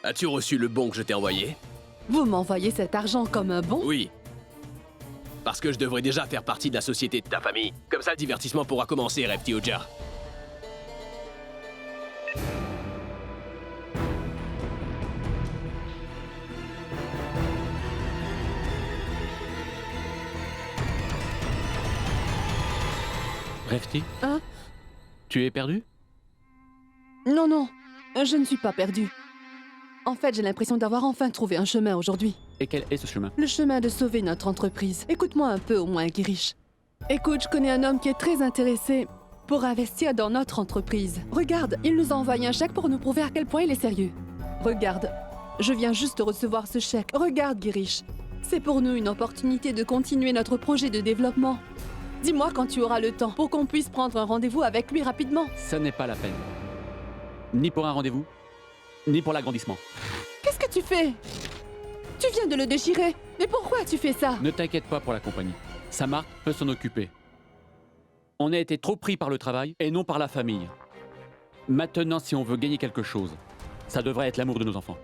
As-tu reçu le bon que je t'ai envoyé? Vous m'envoyez cet argent comme un bon? Oui. Parce que je devrais déjà faire partie de la société de ta famille. Comme ça, le divertissement pourra commencer, Refti Oja. Refti, Hein? tu es perdu? Non, non, je ne suis pas perdue. En fait, j'ai l'impression d'avoir enfin trouvé un chemin aujourd'hui. Et quel est ce chemin? Le chemin de sauver notre entreprise. Écoute-moi un peu au moins, Girish. Écoute, je connais un homme qui est très intéressé pour investir dans notre entreprise. Regarde, il nous a envoyé un chèque pour nous prouver à quel point il est sérieux. Regarde, je viens juste de recevoir ce chèque. Regarde, Girish. C'est pour nous une opportunité de continuer notre projet de développement. Dis-moi quand tu auras le temps pour qu'on puisse prendre un rendez-vous avec lui rapidement. Ça n'est pas la peine. Ni pour un rendez-vous, ni pour l'agrandissement. Qu'est-ce que tu fais? Tu viens de le déchirer. Mais pourquoi tu fais ça? Ne t'inquiète pas pour la compagnie. Samart peut s'en occuper. On a été trop pris par le travail et non par la famille. Maintenant, si on veut gagner quelque chose, ça devrait être l'amour de nos enfants.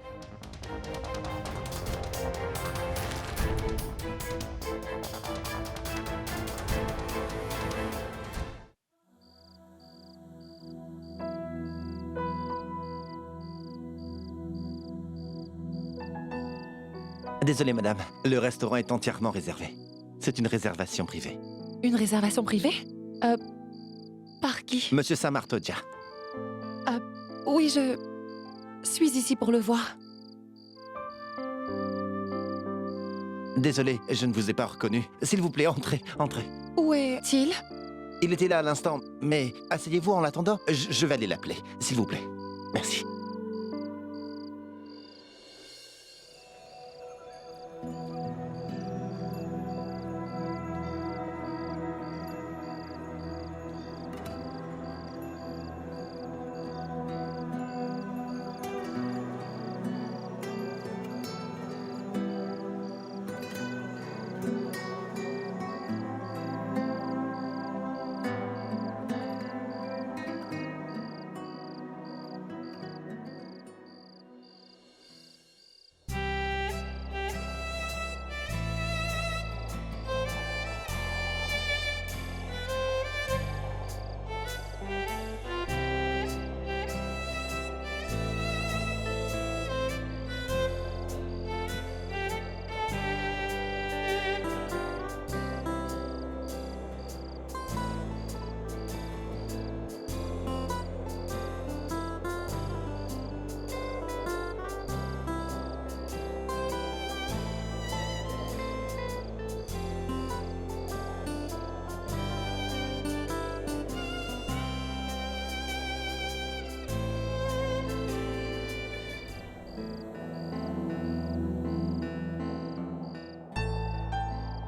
Désolé, madame. Le restaurant est entièrement réservé. C'est une réservation privée. Une réservation privée? Par qui? Monsieur Samartodia. Oui, je suis ici pour le voir. Désolé, je ne vous ai pas reconnu. S'il vous plaît, entrez, entrez. Où est-il? Il était là à l'instant, mais asseyez-vous en l'attendant. Je vais aller l'appeler, s'il vous plaît. Merci.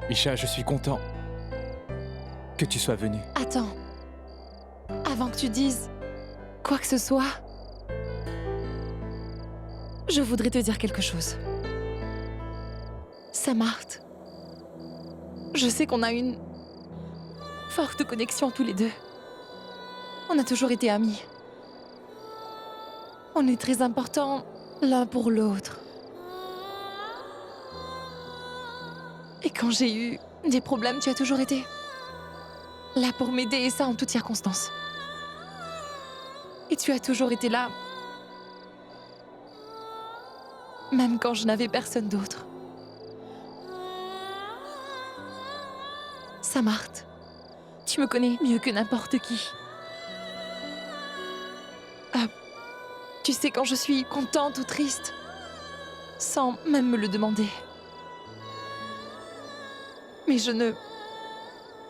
Isha, je suis content que tu sois venue. Attends. Avant que tu dises quoi que ce soit, je voudrais te dire quelque chose. Samart, je sais qu'on a une forte connexion tous les deux. On a toujours été amis. On est très importants l'un pour l'autre. Et quand j'ai eu des problèmes, tu as toujours été là pour m'aider, et ça en toutes circonstances. Et tu as toujours été là, même quand je n'avais personne d'autre. Samart, tu me connais mieux que n'importe qui. Tu sais quand je suis contente ou triste, sans même me le demander. Mais je ne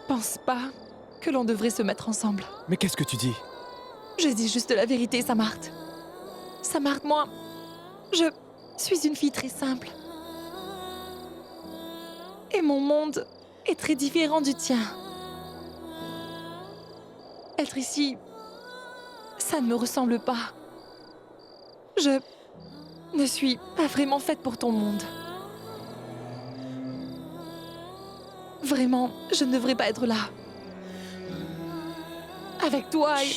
pense pas que l'on devrait se mettre ensemble. Mais qu'est-ce que tu dis? Je dis juste la vérité, Samart. Samart, moi, je suis une fille très simple. Et mon monde est très différent du tien. Être ici, ça ne me ressemble pas. Je ne suis pas vraiment faite pour ton monde. Vraiment, je ne devrais pas être là. Avec toi et...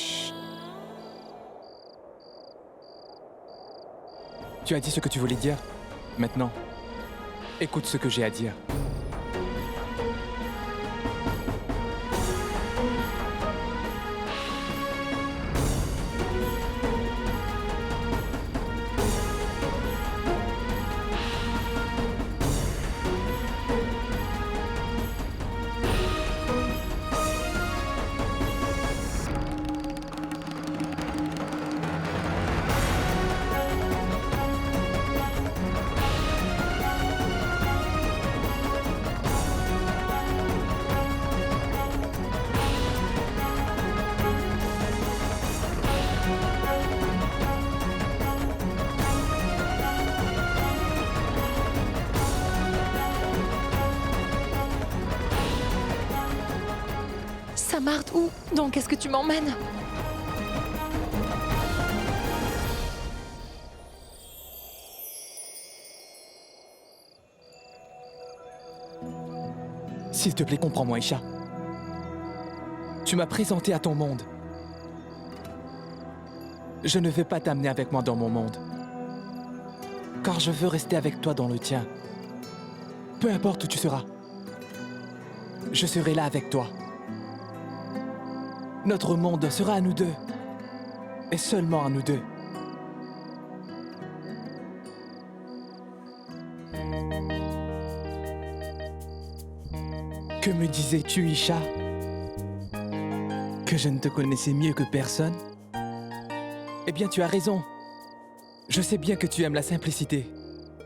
Tu as dit ce que tu voulais dire. Maintenant, écoute ce que j'ai à dire. Samart, où donc est-ce que tu m'emmènes? S'il te plaît, comprends-moi, Isha. Tu m'as présenté à ton monde. Je ne vais pas t'amener avec moi dans mon monde. Car je veux rester avec toi dans le tien. Peu importe où tu seras. Je serai là avec toi. Notre monde sera à nous deux. Et seulement à nous deux. Que me disais-tu, Isha? Que je ne te connaissais mieux que personne? Eh bien, tu as raison. Je sais bien que tu aimes la simplicité.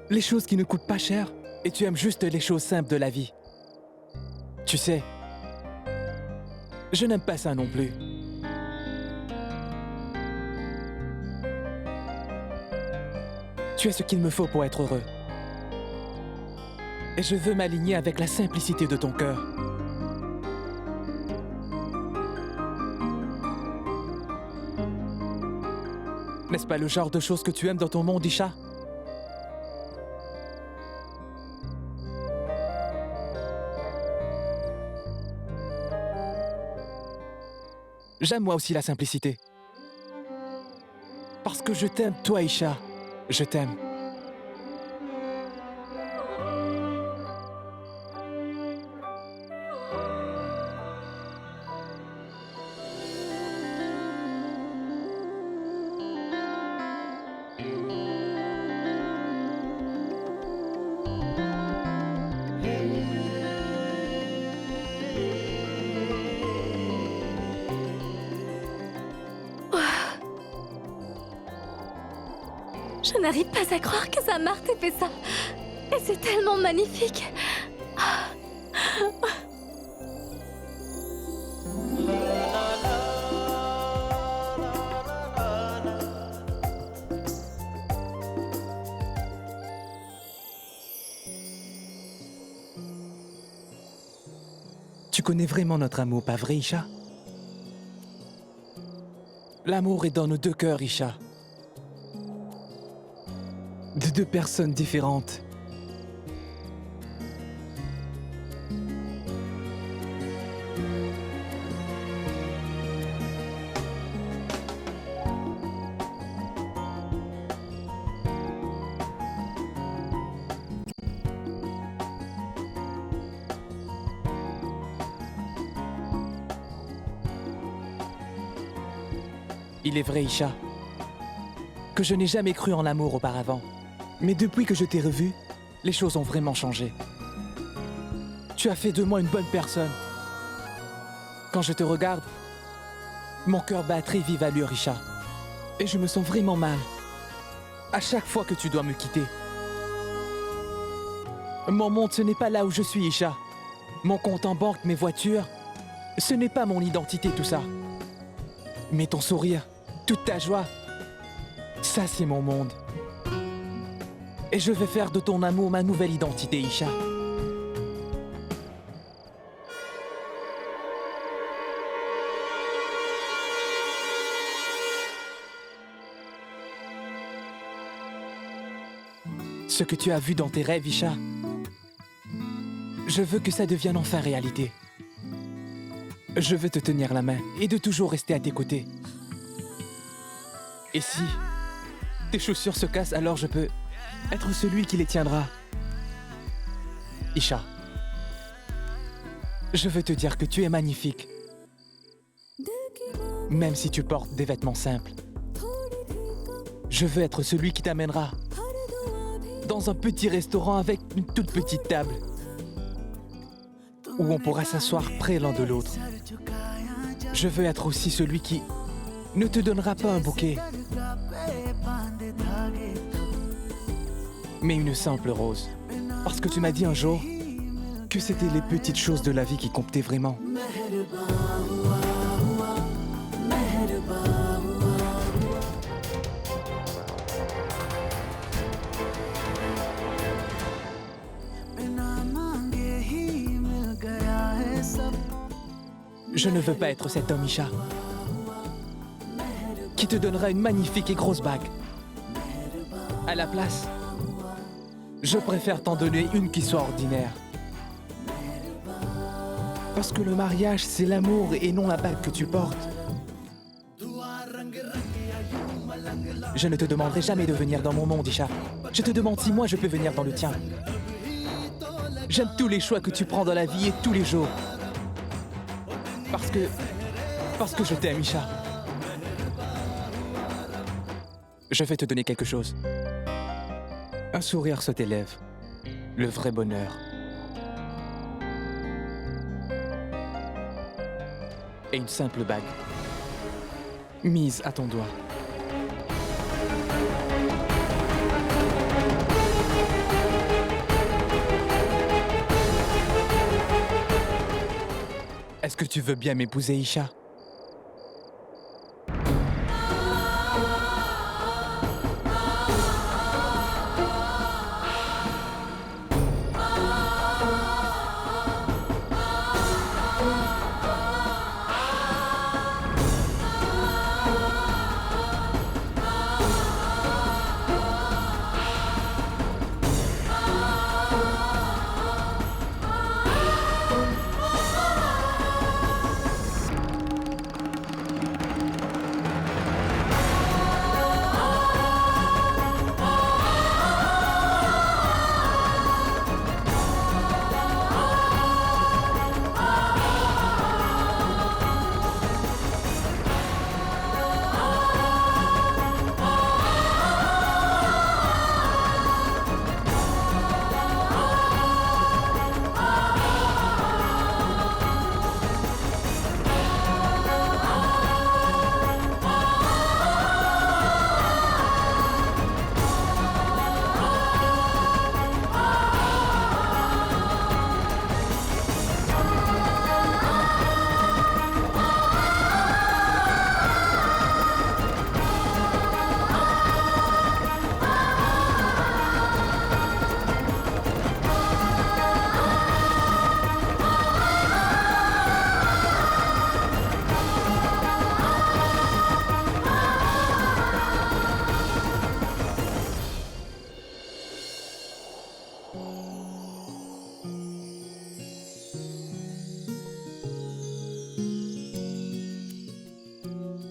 Les choses qui ne coûtent pas cher. Et tu aimes juste les choses simples de la vie. Tu sais, je n'aime pas ça non plus. Tu es ce qu'il me faut pour être heureux. Et je veux m'aligner avec la simplicité de ton cœur. N'est-ce pas le genre de choses que tu aimes dans ton monde, Isha? J'aime moi aussi la simplicité. Parce que je t'aime, toi, Isha. Je t'aime. Je n'arrive pas à croire que Samart ait fait ça. Et c'est tellement magnifique. Tu connais vraiment notre amour, pas vrai, Isha? L'amour est dans nos deux cœurs, Isha. De deux personnes différentes. Il est vrai, Isha, que je n'ai jamais cru en l'amour auparavant. Mais depuis que je t'ai revu, les choses ont vraiment changé. Tu as fait de moi une bonne personne. Quand je te regarde, mon cœur bat à très vive allure, Isha. Et je me sens vraiment mal. À chaque fois que tu dois me quitter. Mon monde, ce n'est pas là où je suis, Isha. Mon compte en banque, mes voitures, ce n'est pas mon identité, tout ça. Mais ton sourire, toute ta joie, ça c'est mon monde. Et je vais faire de ton amour ma nouvelle identité, Isha. Ce que tu as vu dans tes rêves, Isha, je veux que ça devienne enfin réalité. Je veux te tenir la main et de toujours rester à tes côtés. Et si tes chaussures se cassent, alors je peux être celui qui les tiendra. Isha, je veux te dire que tu es magnifique. Même si tu portes des vêtements simples. Je veux être celui qui t'amènera dans un petit restaurant avec une toute petite table où on pourra s'asseoir près l'un de l'autre. Je veux être aussi celui qui ne te donnera pas un bouquet, mais une simple rose. Parce que tu m'as dit un jour que c'était les petites choses de la vie qui comptaient vraiment. Je ne veux pas être cet homme, Isha, qui te donnera une magnifique et grosse bague. À la place, je préfère t'en donner une qui soit ordinaire. Parce que le mariage, c'est l'amour et non la bague que tu portes. Je ne te demanderai jamais de venir dans mon monde, Isha. Je te demande si moi je peux venir dans le tien. J'aime tous les choix que tu prends dans la vie et tous les jours. Parce que je t'aime, Isha. Je vais te donner quelque chose. Un sourire sur tes lèvres. Le vrai bonheur. Et une simple bague. Mise à ton doigt. Est-ce que tu veux bien m'épouser, Isha?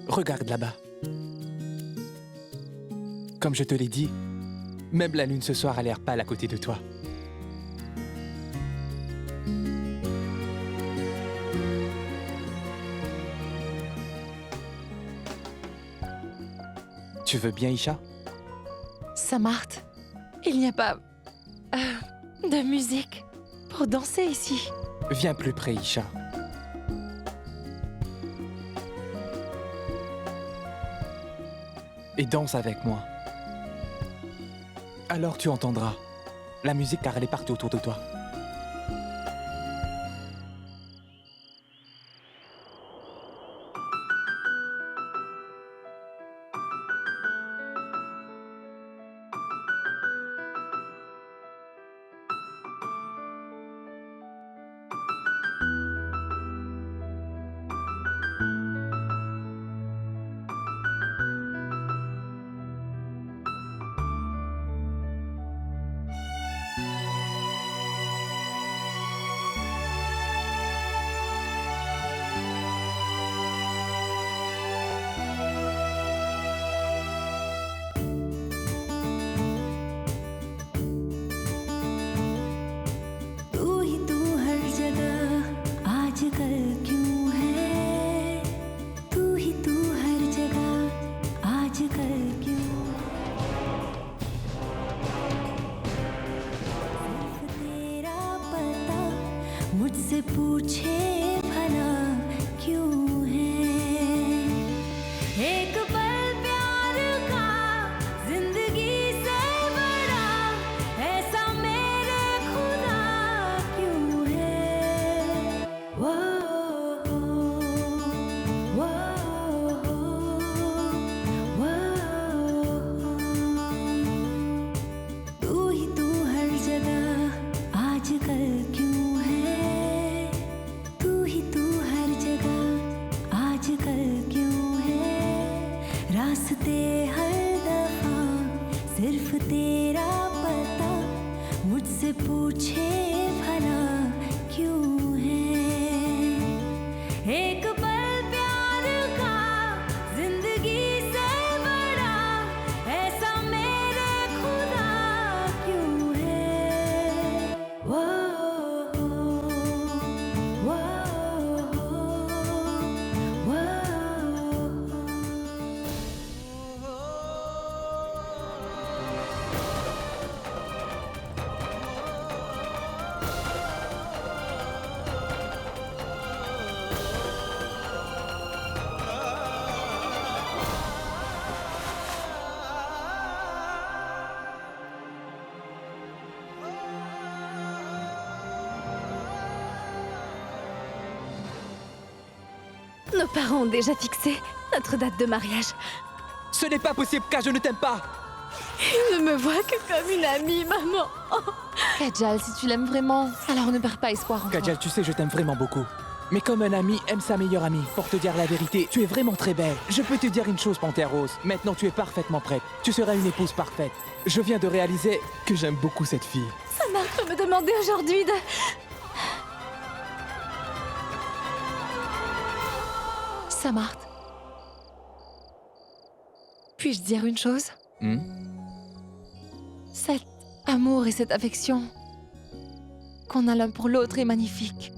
Regarde là-bas. Comme je te l'ai dit, même la lune ce soir a l'air pâle à côté de toi. Tu veux bien, Isha? Samarth, il n'y a pas de musique pour danser ici. Viens plus près, Isha. Et danse avec moi. Alors tu entendras la musique car elle est partout autour de toi. एक पल प्यार का जिंदगी से बड़ा ऐसा मेरे खुदा क्यों है वो वो वो Nos parents ont déjà fixé notre date de mariage. Ce n'est pas possible, car je ne t'aime pas. Il ne me voit que comme une amie, maman. Kajal, si tu l'aimes vraiment, alors ne perds pas espoir en toi. Kajal, tu sais, je t'aime vraiment beaucoup. Mais comme un ami aime sa meilleure amie, pour te dire la vérité, tu es vraiment très belle. Je peux te dire une chose, Panthère Rose. Maintenant, tu es parfaitement prête. Tu seras une épouse parfaite. Je viens de réaliser que j'aime beaucoup cette fille. Samar peut me demander aujourd'hui de... Samart. Puis-je dire une chose? Cet amour et cette affection qu'on a l'un pour l'autre est magnifique.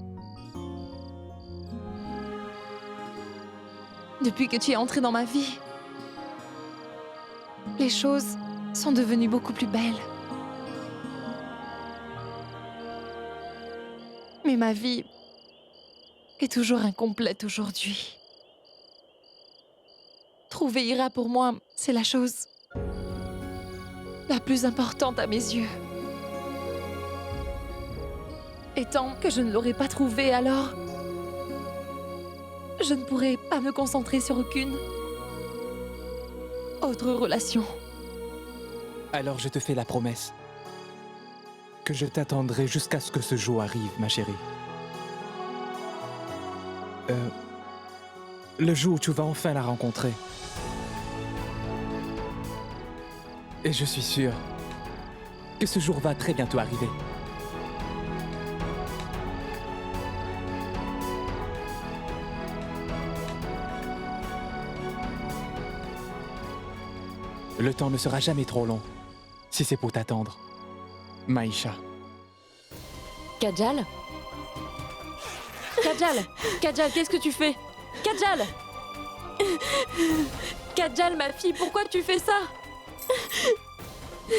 Depuis que tu es entré dans ma vie, les choses sont devenues beaucoup plus belles. Mais ma vie est toujours incomplète aujourd'hui. Trouver Ira pour moi, c'est la chose la plus importante à mes yeux. Et tant que je ne l'aurai pas trouvée, alors je ne pourrai pas me concentrer sur aucune autre relation. Alors je te fais la promesse que je t'attendrai jusqu'à ce que ce jour arrive, ma chérie. Le jour où tu vas enfin la rencontrer. Et je suis sûr que ce jour va très bientôt arriver. Le temps ne sera jamais trop long, si c'est pour t'attendre. Maïcha. Kajal? Kajal! Kajal, qu'est-ce que tu fais? Kajal! Kajal, ma fille, pourquoi tu fais ça?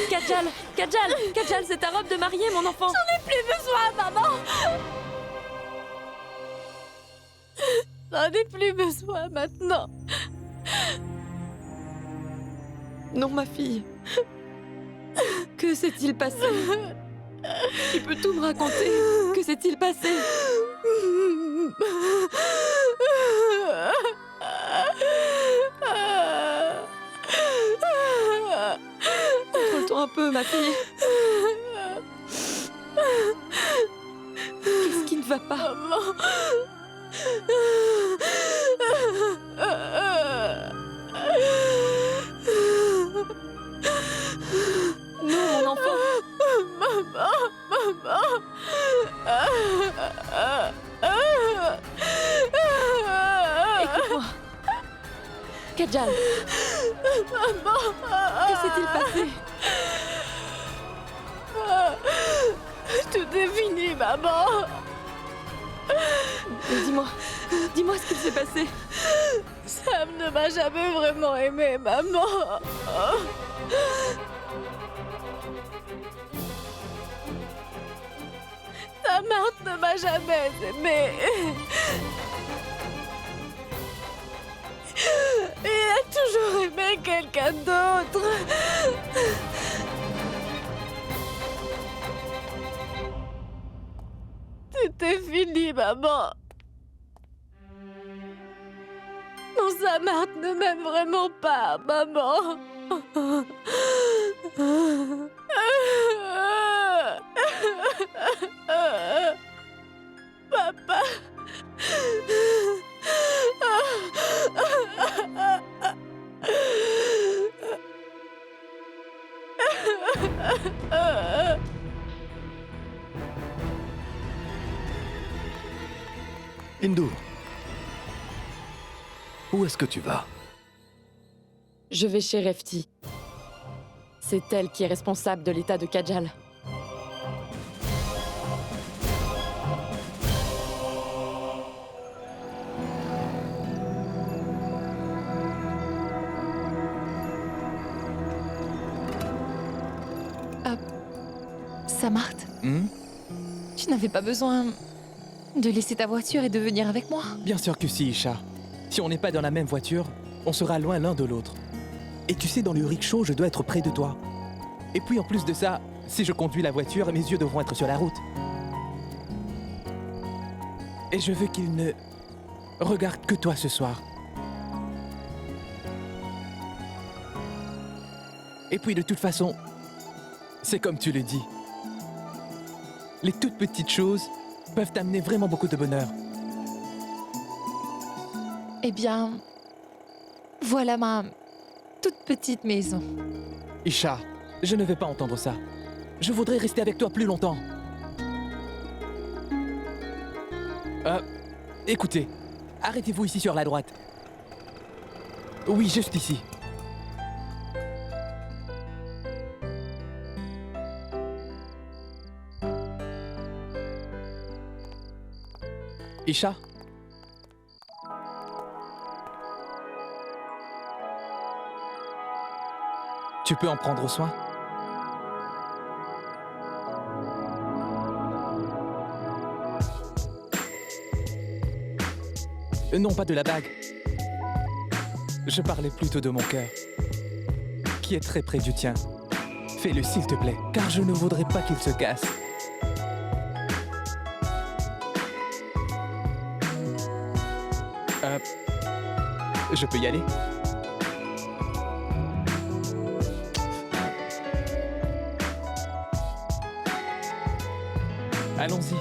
Kajal! Kajal! Kajal, c'est ta robe de mariée, mon enfant! J'en ai plus besoin, maman. J'en ai plus besoin maintenant. Non, ma fille. Que s'est-il passé? Tu peux tout me raconter. Que s'est-il passé? Contrôle-toi un peu, ma fille. Qu'est-ce qui ne va pas? Non, mon enfant. Écoute-moi. Kajal. Que s'est-il passé? Tout est fini, maman. Dis-moi ce qu'il s'est passé. Sam ne m'a jamais vraiment aimé, maman. Samart ne m'a jamais aimé. Il a toujours aimé quelqu'un d'autre. Tout est fini, maman. Mon Samart ne m'aime vraiment pas, maman. Papa. Hindu, Où est-ce que tu vas? Je vais chez Refti. C'est elle qui est responsable de l'état de Kajal. Samarth, tu n'avais pas besoin de laisser ta voiture et de venir avec moi? Bien sûr que si, Isha. Si on n'est pas dans la même voiture, on sera loin l'un de l'autre. Et tu sais, dans le rickshaw, je dois être près de toi. Et puis en plus de ça, si je conduis la voiture, mes yeux devront être sur la route. Et je veux qu'ils ne regardent que toi ce soir. Et puis de toute façon, c'est comme tu le dis. Les toutes petites choses peuvent t'amener vraiment beaucoup de bonheur. Eh bien, voilà ma toute petite maison. Isha, je ne vais pas entendre ça. Je voudrais rester avec toi plus longtemps. Écoutez, arrêtez-vous ici sur la droite. Oui, juste ici. Isha? Tu peux en prendre soin? Non, pas de la bague. Je parlais plutôt de mon cœur, qui est très près du tien. Fais-le s'il te plaît, car je ne voudrais pas qu'il se casse. Je peux y aller? Allons-y.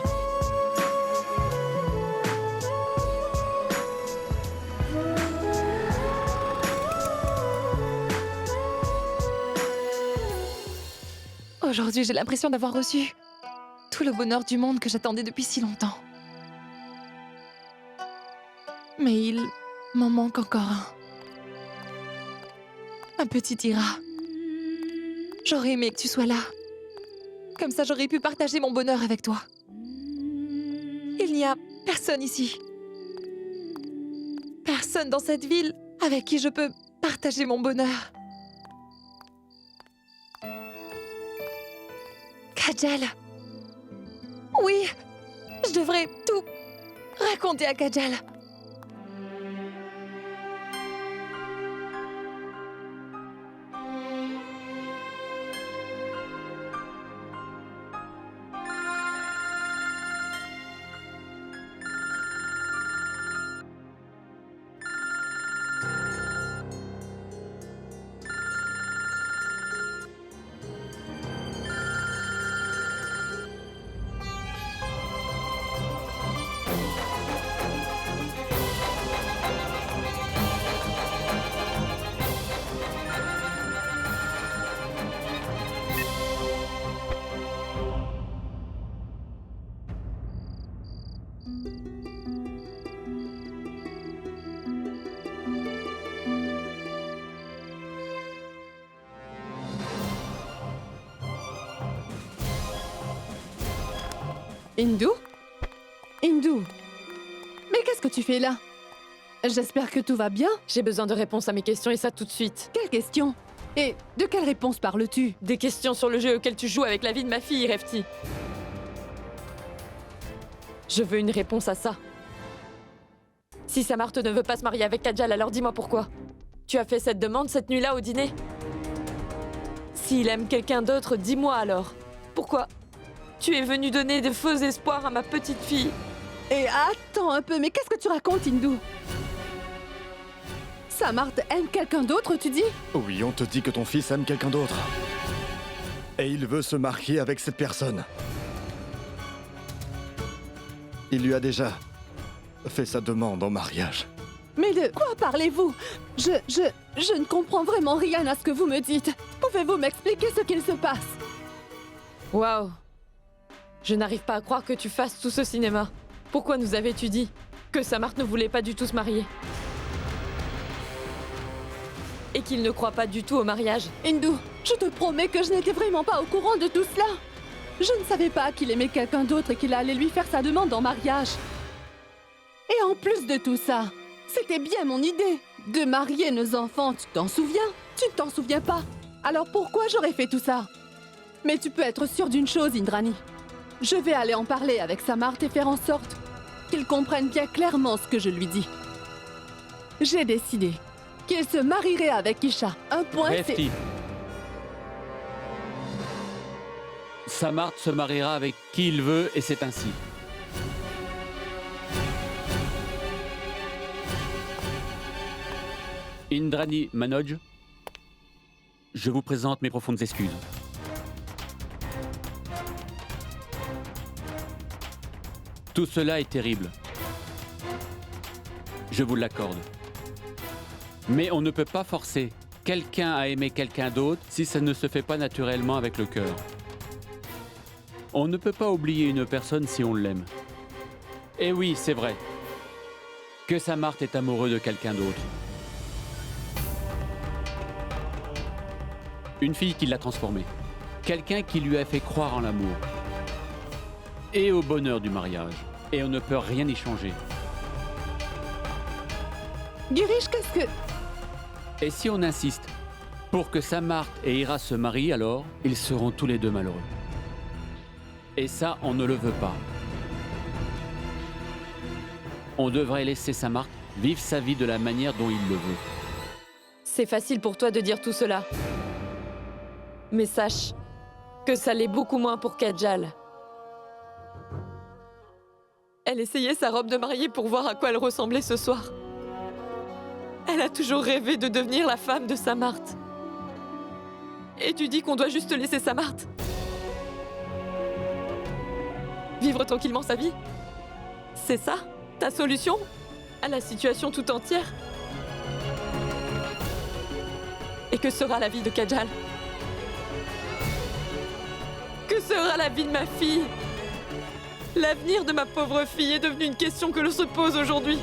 Aujourd'hui, j'ai l'impression d'avoir reçu tout le bonheur du monde que j'attendais depuis si longtemps. Mais il m'en manque encore un. Un petit Ira. J'aurais aimé que tu sois là. Comme ça, j'aurais pu partager mon bonheur avec toi. Il n'y a personne ici. Personne dans cette ville avec qui je peux partager mon bonheur. Kajal. Oui, je devrais tout raconter à Kajal. Hindu? Hindu? Mais qu'est-ce que tu fais là? J'espère que tout va bien. J'ai besoin de réponses à mes questions et ça tout de suite. Quelle question? Et de quelle réponse parles-tu? Des questions sur le jeu auquel tu joues avec la vie de ma fille, Refti. Je veux une réponse à ça. Si Samarth ne veut pas se marier avec Kajal, alors dis-moi pourquoi. Tu as fait cette demande cette nuit-là au dîner? S'il aime quelqu'un d'autre, dis-moi alors. Pourquoi tu es venu donner de faux espoirs à ma petite fille? Et attends un peu, mais qu'est-ce que tu racontes, Hindu? Samarth aime quelqu'un d'autre, tu dis? Oui, on te dit que ton fils aime quelqu'un d'autre. Et il veut se marier avec cette personne. Il lui a déjà fait sa demande en mariage. Mais de quoi parlez-vous? Je ne comprends vraiment rien à ce que vous me dites. Pouvez-vous m'expliquer ce qu'il se passe? Waouh! Je n'arrive pas à croire que tu fasses tout ce cinéma. Pourquoi nous avais-tu dit que Samarth ne voulait pas du tout se marier? et qu'il ne croit pas du tout au mariage. Hindu, je te promets que je n'étais vraiment pas au courant de tout cela. Je ne savais pas qu'il aimait quelqu'un d'autre et qu'il allait lui faire sa demande en mariage. Et en plus de tout ça, c'était bien mon idée de marier nos enfants, tu t'en souviens? Tu ne t'en souviens pas? Alors pourquoi j'aurais fait tout ça? Mais tu peux être sûr d'une chose, Indrani. Je vais aller en parler avec Samarth et faire en sorte qu'il comprenne bien clairement ce que je lui dis. J'ai décidé qu'il se marierait avec Isha. Un point, c'est... Refti. Samarth se mariera avec qui il veut et c'est ainsi. Indrani Manoj, je vous présente mes profondes excuses. Tout cela est terrible. Je vous l'accorde. Mais on ne peut pas forcer quelqu'un à aimer quelqu'un d'autre si ça ne se fait pas naturellement avec le cœur. On ne peut pas oublier une personne si on l'aime. Et oui, c'est vrai que Samarth est amoureux de quelqu'un d'autre. Une fille qui l'a transformé. Quelqu'un qui lui a fait croire en l'amour. Et au bonheur du mariage. Et on ne peut rien y changer. Girish, qu'est-ce que... Et si on insiste pour que Samarth et Ira se marient, alors ils seront tous les deux malheureux. Et ça, on ne le veut pas. On devrait laisser Samarth vivre sa vie de la manière dont il le veut. C'est facile pour toi de dire tout cela. Mais sache que ça l'est beaucoup moins pour Kajal. Elle essayait sa robe de mariée pour voir à quoi elle ressemblait ce soir. Elle a toujours rêvé de devenir la femme de Samarth. Et tu dis qu'on doit juste laisser Samarth vivre tranquillement sa vie? C'est ça, ta solution à la situation tout entière? Et que sera la vie de Kajal? Que sera la vie de ma fille? L'avenir de ma pauvre fille est devenu une question que l'on se pose aujourd'hui.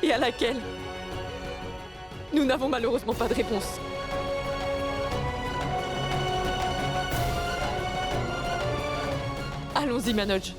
Et à laquelle nous n'avons malheureusement pas de réponse. Allons-y, Manoj.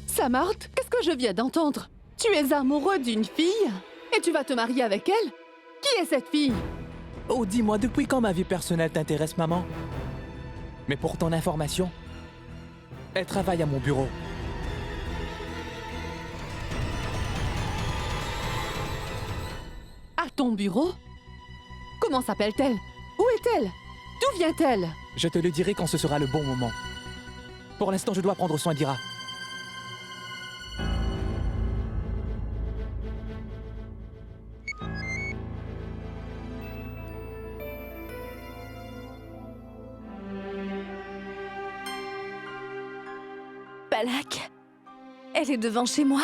Samarth, qu'est-ce que je viens d'entendre? Tu es amoureux d'une fille? Et tu vas te marier avec elle? Qui est cette fille? Oh, dis-moi, depuis quand ma vie personnelle t'intéresse, maman? Mais pour ton information, elle travaille à mon bureau. À ton bureau? Comment s'appelle-t-elle? Où est-elle? D'où vient-elle? Je te le dirai quand ce sera le bon moment. Pour l'instant, je dois prendre soin d'Ira. Balak, elle est devant chez moi.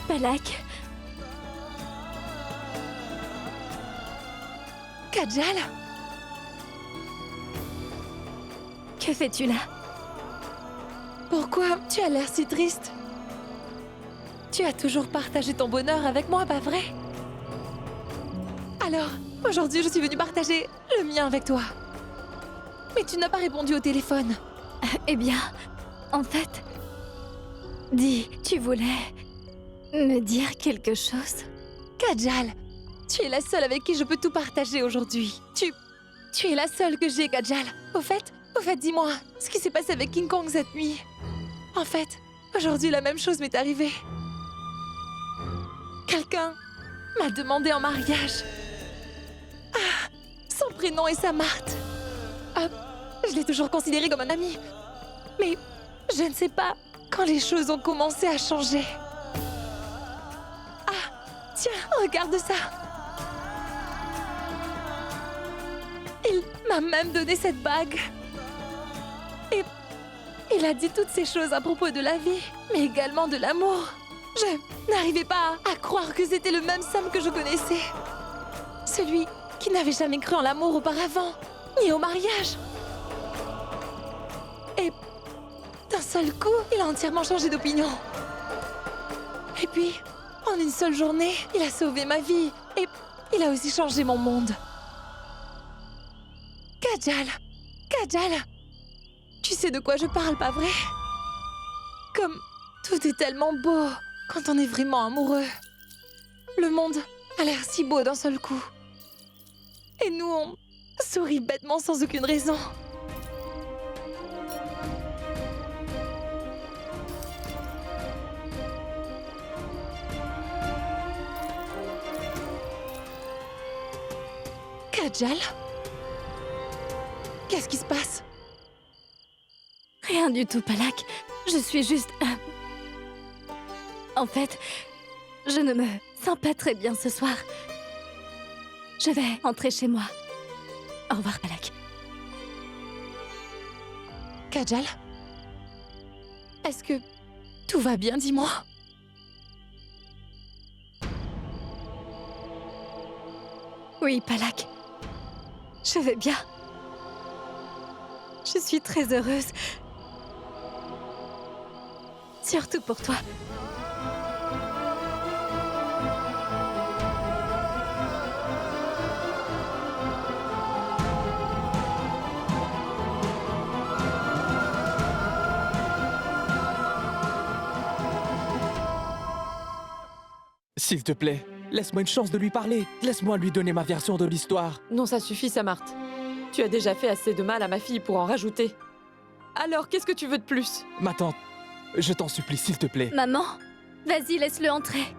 Balak. Kajal. Que fais-tu là? Pourquoi tu as l'air si triste? Tu as toujours partagé ton bonheur avec moi, pas vrai? Alors, aujourd'hui, je suis venue partager le mien avec toi. Mais tu n'as pas répondu au téléphone. Eh bien, en fait, dis, tu voulais Me dire quelque chose? Kajal, tu es la seule avec qui je peux tout partager aujourd'hui. Tu es la seule que j'ai, Kajal. Au fait, dis-moi, ce qui s'est passé avec King Kong cette nuit. En fait, aujourd'hui, la même chose m'est arrivée. Quelqu'un m'a demandé en mariage. Ah, son prénom est Samarth. Ah, je l'ai toujours considéré comme un ami. Mais je ne sais pas quand les choses ont commencé à changer. Ah, tiens, regarde ça. Il m'a même donné cette bague. Et il a dit toutes ces choses à propos de la vie, mais également de l'amour. Je n'arrivais pas à croire que c'était le même Sam que je connaissais. Celui qui n'avait jamais cru en l'amour auparavant, ni au mariage. Et d'un seul coup, il a entièrement changé d'opinion. Et puis, en une seule journée, il a sauvé ma vie. Et il a aussi changé mon monde. Kajal, tu sais de quoi je parle, pas vrai? Comme tout est tellement beau quand on est vraiment amoureux. Le monde a l'air si beau d'un seul coup. Et nous, on sourit bêtement sans aucune raison. Kajal? Qu'est-ce qui se passe? Rien du tout, Palak. Je suis juste... En fait, je ne me sens pas très bien ce soir. Je vais rentrer chez moi. Au revoir, Palak. Kajal? Est-ce que tout va bien, dis-moi? Oui, Palak. Je vais bien. Je suis très heureuse. Surtout pour toi. S'il te plaît, laisse-moi une chance de lui parler. Laisse-moi lui donner ma version de l'histoire. Non, ça suffit, Samarth. Tu as déjà fait assez de mal à ma fille pour en rajouter. Alors, qu'est-ce que tu veux de plus? Ma tante, je t'en supplie, s'il te plaît. Maman, vas-y, laisse-le entrer.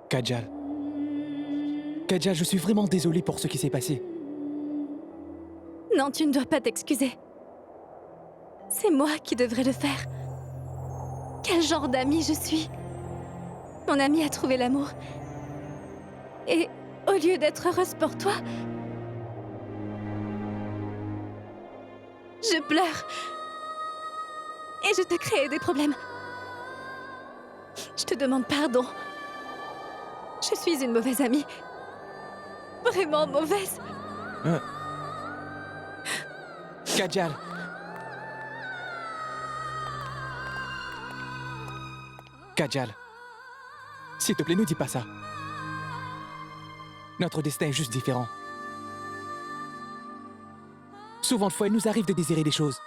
Kajal. Kajal, je suis vraiment désolé pour ce qui s'est passé. Non, tu ne dois pas t'excuser. C'est moi qui devrais le faire. Quel genre d'amie je suis? Mon amie a trouvé l'amour. Et au lieu d'être heureuse pour toi, je pleure. Et je te crée des problèmes. Je te demande pardon. Je suis une mauvaise amie. Vraiment mauvaise. Kajal. Kajal. S'il te plaît, ne dis pas ça. Notre destin est juste différent. Souvent de fois, il nous arrive de désirer des choses.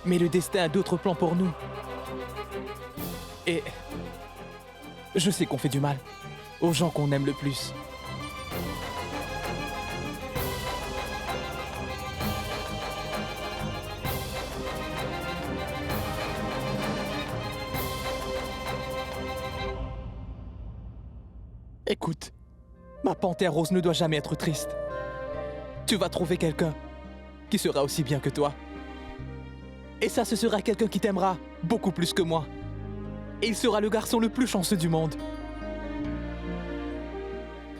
Mais le destin a d'autres plans pour nous. Et je sais qu'on fait du mal aux gens qu'on aime le plus. Écoute, ma panthère rose ne doit jamais être triste. Tu vas trouver quelqu'un qui sera aussi bien que toi. Et ça, ce sera quelqu'un qui t'aimera beaucoup plus que moi. Et il sera le garçon le plus chanceux du monde.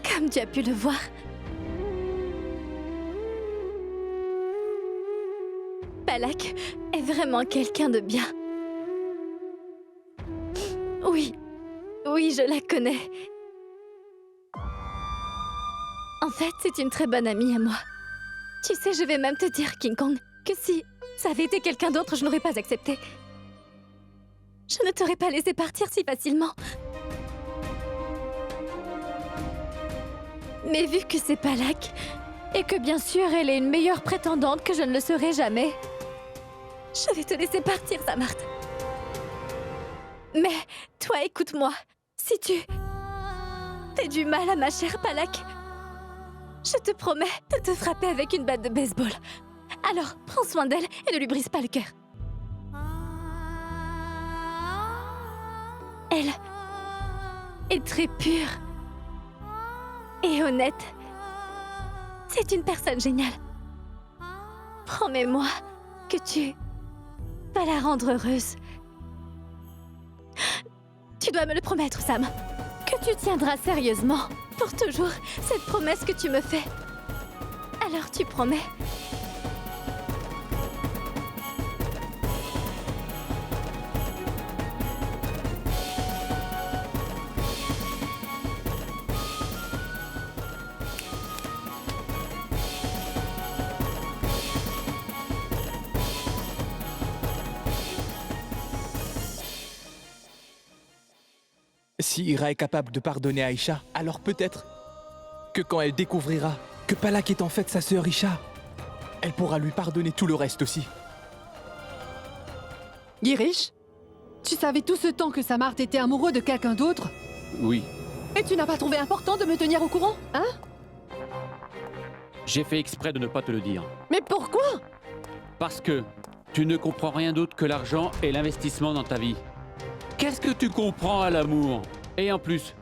Comme tu as pu le voir, Palak est vraiment quelqu'un de bien. Oui, je la connais. En fait, c'est une très bonne amie à moi. Tu sais, je vais même te dire, King Kong, que si ça avait été quelqu'un d'autre, je n'aurais pas accepté. Je ne t'aurais pas laissé partir si facilement. Mais vu que c'est Palak, et que bien sûr elle est une meilleure prétendante que je ne le serai jamais, je vais te laisser partir, Samart. Mais toi, écoute-moi. Si tu fais du mal à ma chère Palak, je te promets de te frapper avec une batte de baseball. Alors, prends soin d'elle et ne lui brise pas le cœur. Elle est très pure et honnête. C'est une personne géniale. Promets-moi que tu vas la rendre heureuse. Tu dois me le promettre, Sam. Que tu tiendras sérieusement, pour toujours, cette promesse que tu me fais. Alors tu promets? Si Ira est capable de pardonner Aïcha, alors peut-être que quand elle découvrira que Palak est en fait sa sœur Isha, elle pourra lui pardonner tout le reste aussi. Girish, tu savais tout ce temps que Samart était amoureux de quelqu'un d'autre? Oui. Et tu n'as pas trouvé important de me tenir au courant, hein? J'ai fait exprès de ne pas te le dire. Mais pourquoi? Parce que tu ne comprends rien d'autre que l'argent et l'investissement dans ta vie. Qu'est-ce que tu comprends à l'amour? Et en plus,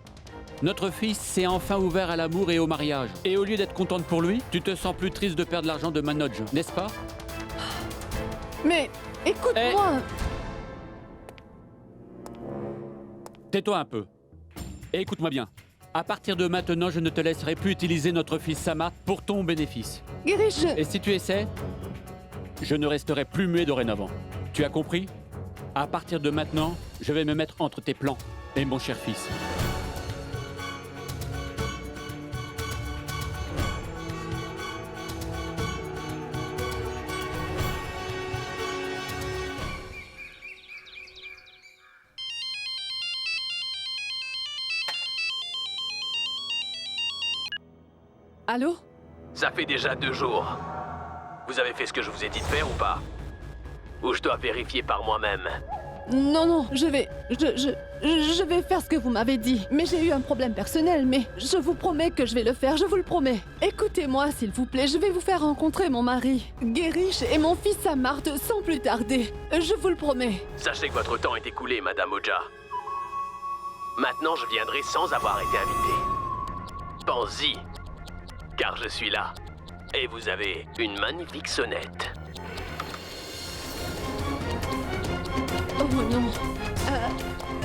notre fils s'est enfin ouvert à l'amour et au mariage. Et au lieu d'être contente pour lui, tu te sens plus triste de perdre l'argent de Manoj, n'est-ce pas? Mais écoute-moi. Tais-toi un peu. Et écoute-moi bien. À partir de maintenant, je ne te laisserai plus utiliser notre fils Samart pour ton bénéfice. Girish, Et si tu essaies, je ne resterai plus muet dorénavant. Tu as compris? À partir de maintenant, je vais me mettre entre tes plans et mon cher fils. Allô? Ça fait déjà 2 jours. Vous avez fait ce que je vous ai dit de faire ou pas? Ou je dois vérifier par moi-même? Non, je vais faire ce que vous m'avez dit. Mais j'ai eu un problème personnel, mais je vous promets que je vais le faire, je vous le promets. Écoutez-moi, s'il vous plaît, je vais vous faire rencontrer mon mari, Girish, et mon fils Samart sans plus tarder. Je vous le promets. Sachez que votre temps est écoulé, Madame Oja. Maintenant, je viendrai sans avoir été invité. Pensez-y, car je suis là. Et vous avez une magnifique sonnette. Oh non.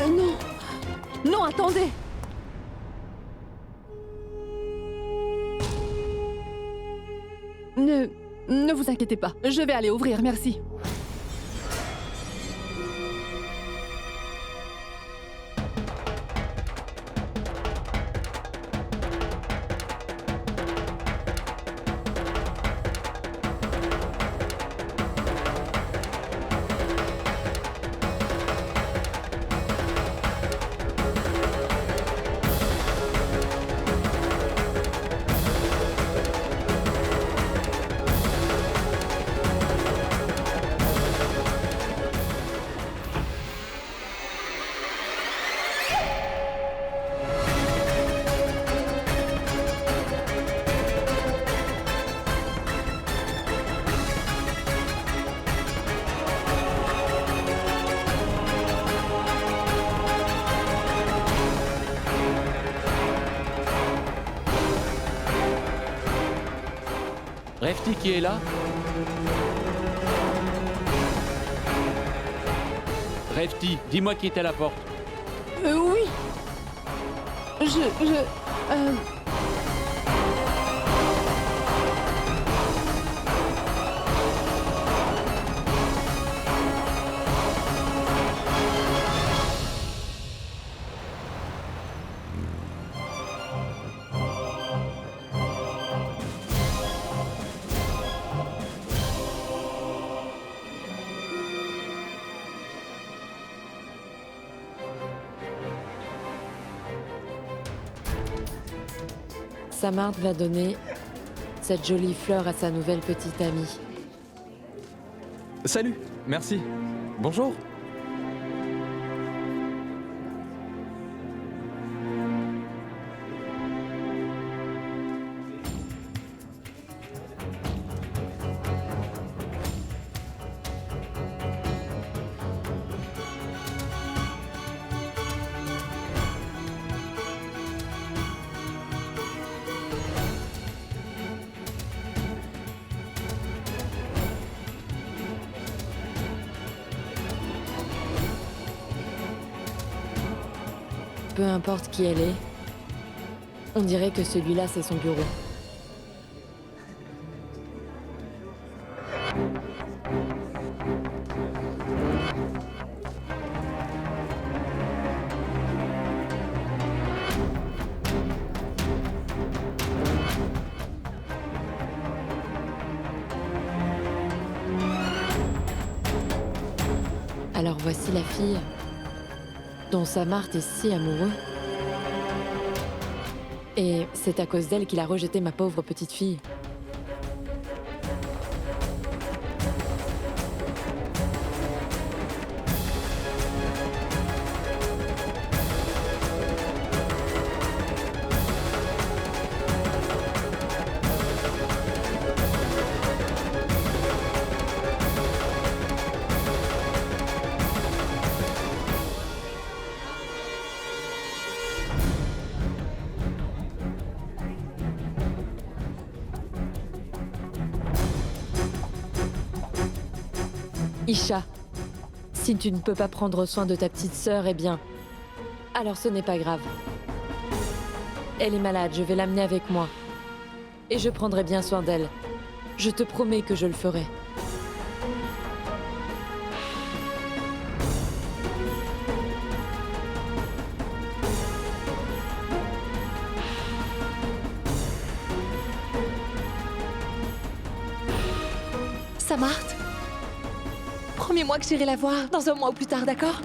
Non. Non, attendez. Ne vous inquiétez pas. Je vais aller ouvrir, merci. Refti qui est là? Refti, dis-moi qui est à la porte. Oui. Samart va donner cette jolie fleur à sa nouvelle petite amie. Salut, merci. Bonjour. Peu importe qui elle est, on dirait que celui-là, c'est son bureau. Alors voici la fille dont Samart est si amoureux. Et c'est à cause d'elle qu'il a rejeté ma pauvre petite fille. Isha, si tu ne peux pas prendre soin de ta petite sœur, eh bien, alors ce n'est pas grave. Elle est malade, je vais l'amener avec moi. Et je prendrai bien soin d'elle. Je te promets que je le ferai. Samart, promets-moi que j'irai la voir dans un mois ou plus tard, d'accord?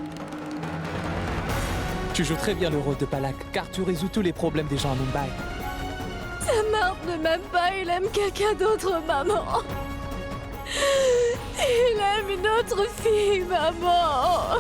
Tu joues très bien le rôle de Palak, car tu résous tous les problèmes des gens à Mumbai. Samart ne m'aime pas, il aime quelqu'un d'autre, maman. Il aime une autre fille, maman.